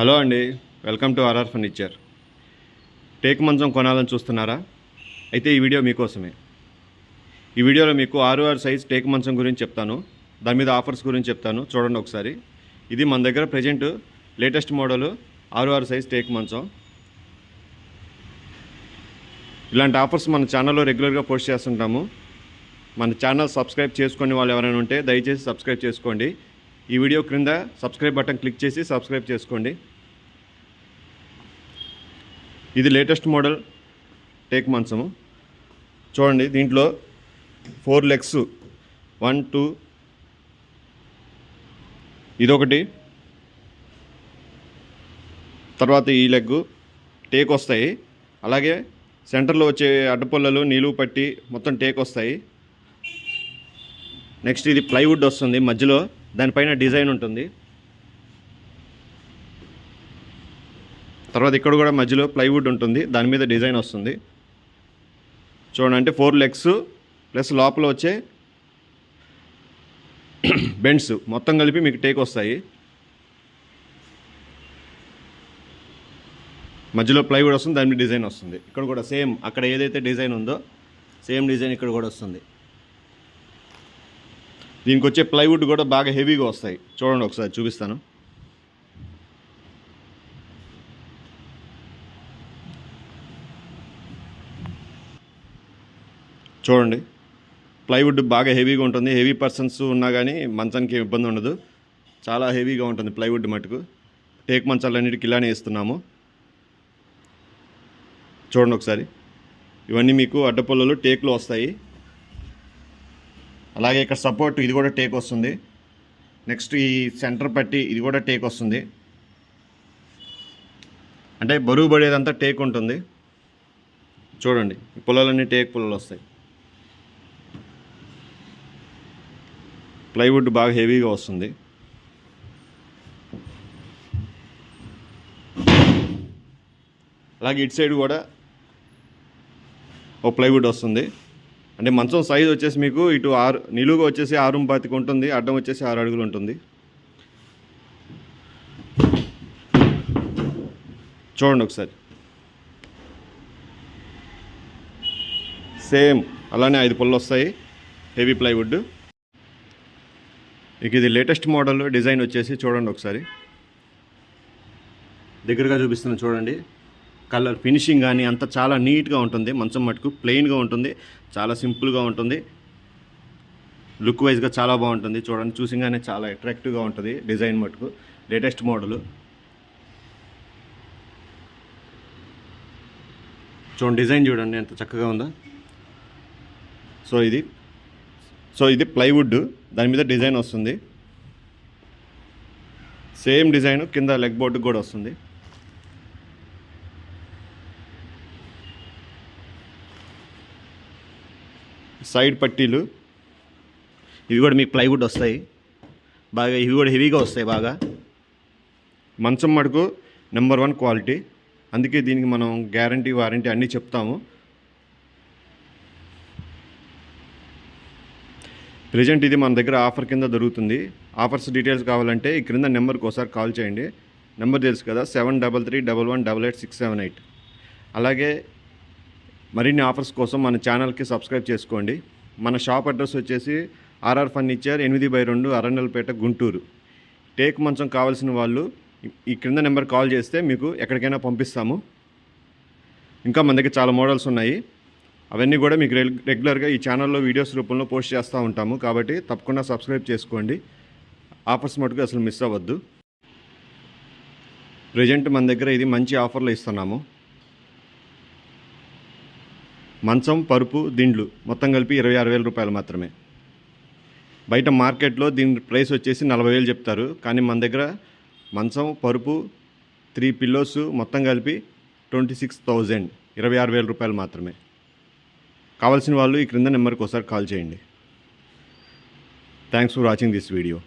Hello అండి, welcome to RR furniture. Teak మంచం కొనాలని చూస్తున్నారా? అయితే ఈ వీడియో మీకోసమే. ఈ వీడియోలో మీకు 6 సైజ్ టేక్ మంచం గురించి చెప్తాను, దాని మీద ఆఫర్స్ గురించి చెప్తాను. చూడండి ఒకసారి. ఇది మన దగ్గర present latest model 6 size take మంచం. ఇలాంటి ఆఫర్స్ మన ఛానల్లో రెగ్యులర్గా పోస్ట్ చేస్తుంటాము. మన ఛానల్ సబ్స్క్రైబ్ చేసుకునే వాళ్ళు ఎవరైనా ఉంటే దయచేసి సబ్స్క్రైబ్ చేసుకోండి. ఈ వీడియో క్రింద సబ్స్క్రైబ్ బటన్ క్లిక్ చేసి సబ్స్క్రైబ్ చేసుకోండి. ఇది లేటెస్ట్ మోడల్ టేక్ మంచము. చూడండి, దీంట్లో 4 లెగ్స్ 1 2 ఇదొకటి, తర్వాత ఈ లెగ్గు టేక్ వస్తాయి. అలాగే సెంటర్లో వచ్చే అడ్డపుల్లలు నిలువు పట్టి మొత్తం టేక్ వస్తాయి. నెక్స్ట్ ఇది ప్లైవుడ్ వస్తుంది మధ్యలో, దానిపైన డిజైన్ ఉంటుంది. తర్వాత ఇక్కడ కూడా మధ్యలో ప్లైవుడ్ ఉంటుంది, దాని మీద డిజైన్ వస్తుంది. చూడండి, అంటే 4 లెగ్స్ ప్లస్ లోపల వచ్చే బెండ్స్ మొత్తం కలిపి మీకు టేక్ వస్తాయి. మధ్యలో ప్లైవుడ్ వస్తుంది, దాని మీద డిజైన్ వస్తుంది. ఇక్కడ కూడా సేమ్, అక్కడ ఏదైతే డిజైన్ ఉందో సేమ్ డిజైన్ ఇక్కడ కూడా వస్తుంది. దీనికి వచ్చే ప్లైవుడ్ కూడా బాగా హెవీగా వస్తాయి. చూడండి ఒకసారి చూపిస్తాను. చూడండి, ప్లైవుడ్ బాగా హెవీగా ఉంటుంది. హెవీ పర్సన్స్ ఉన్నా కానీ మంచానికి ఇబ్బంది ఉండదు. చాలా హెవీగా ఉంటుంది ప్లైవుడ్ మటుకు. టేక్ మంచాలన్నిటికి ఇలానే ఇస్తున్నాము. చూడండి ఒకసారి. ఇవన్నీ మీకు అడ్డపుల్లలు టేక్లో వస్తాయి. అలాగే ఇక్కడ సపోర్ట్ ఇది కూడా టేక్ వస్తుంది. నెక్స్ట్ ఈ సెంటర్ పట్టి ఇది కూడా టేక్ వస్తుంది. అంటే బరువు పడేదంతా టేక్ ఉంటుంది. చూడండి, ఈ పుల్లలన్నీ టేక్ పుల్లలు వస్తాయి. ప్లైవుడ్ బాగా హెవీగా వస్తుంది. అలాగే ఇటు సైడ్ కూడా ఓ ప్లైవుడ్ వస్తుంది. అంటే మంచం సైజ్ వచ్చేసి మీకు ఇటు 6 నిలువుగా వచ్చేసి 6.25 ఉంటుంది, అడ్డం వచ్చేసి 6 అడుగులు ఉంటుంది. చూడండి ఒకసారి. సేమ్ అలానే 5 పుల్లలు వస్తాయి, హెవీ ప్లైవుడ్. ఇక ఇది లేటెస్ట్ మోడల్ డిజైన్ వచ్చేసి చూడండి ఒకసారి. దగ్గరగా చూపిస్తున్నాను చూడండి. కలర్ ఫినిషింగ్ కానీ అంతా చాలా నీట్గా ఉంటుంది. మంచం మటుకు ప్లెయిన్గా ఉంటుంది, చాలా సింపుల్గా ఉంటుంది. లుక్ వైజ్గా చాలా బాగుంటుంది. చూడండి, చూసింగానే చాలా అట్రాక్టివ్గా ఉంటుంది. డిజైన్ మటుకు లేటెస్ట్ మోడలు. చూడండి, డిజైన్ చూడండి ఎంత చక్కగా ఉందో. సో ఇది ప్లైవుడ్, దాని మీద డిజైన్ వస్తుంది. సేమ్ డిజైన్ కింద లెగ్ బోర్డుకి కూడా వస్తుంది. సైడ్ పట్టీలు ఇవి కూడా మీకు ప్లైవుడ్ వస్తాయి బాగా. ఇవి కూడా హెవీగా వస్తాయి బాగా. మంచం మటుకు నెంబర్ 1 క్వాలిటీ. అందుకే దీనికి మనం గ్యారంటీ వారంటీ అన్నీ చెప్తాము. ప్రజెంట్ ఇది మన దగ్గర ఆఫర్ కింద దొరుకుతుంది. ఆఫర్స్ డీటెయిల్స్ కావాలంటే ఈ క్రింద నెంబర్కి ఒకసారి కాల్ చేయండి. నెంబర్ తెలుసు కదా, 73311888. అలాగే మరిన్ని ఆఫర్స్ కోసం మన ఛానల్కి సబ్స్క్రైబ్ చేసుకోండి. మన షాప్ అడ్రస్ వచ్చేసి RR furniture 8/2 Arundelpet Guntur. Teak మంచం కావాల్సిన వాళ్ళు ఈ క్రింద నెంబర్ కాల్ చేస్తే మీకు ఎక్కడికైనా పంపిస్తాము. ఇంకా మన దగ్గర చాలా మోడల్స్ ఉన్నాయి. అవన్నీ కూడా మీకు రెగ్యులర్గా ఈ ఛానల్లో వీడియోస్ రూపంలో పోస్ట్ చేస్తూ ఉంటాము. కాబట్టి తప్పకుండా సబ్స్క్రైబ్ చేసుకోండి. ఆఫర్స్ మటుకు అసలు మిస్ అవ్వద్దు. ప్రజెంట్ మన దగ్గర ఇది మంచి ఆఫర్లో ఇస్తున్నాము. మంచం, పరుపు, దిండ్లు మొత్తం కలిపి 26,000 రూపాయలు మాత్రమే. బయట మార్కెట్లో దీని ప్రైస్ వచ్చేసి 40,000 చెప్తారు. కానీ మన దగ్గర మంచం, పరుపు, 3 పిల్లోస్ మొత్తం కలిపి 26,000, 26,000 రూపాయలు మాత్రమే. కావాల్సిన వాళ్ళు ఈ క్రింద నెంబర్కి ఒకసారి కాల్ చేయండి. Thanks for watching this video.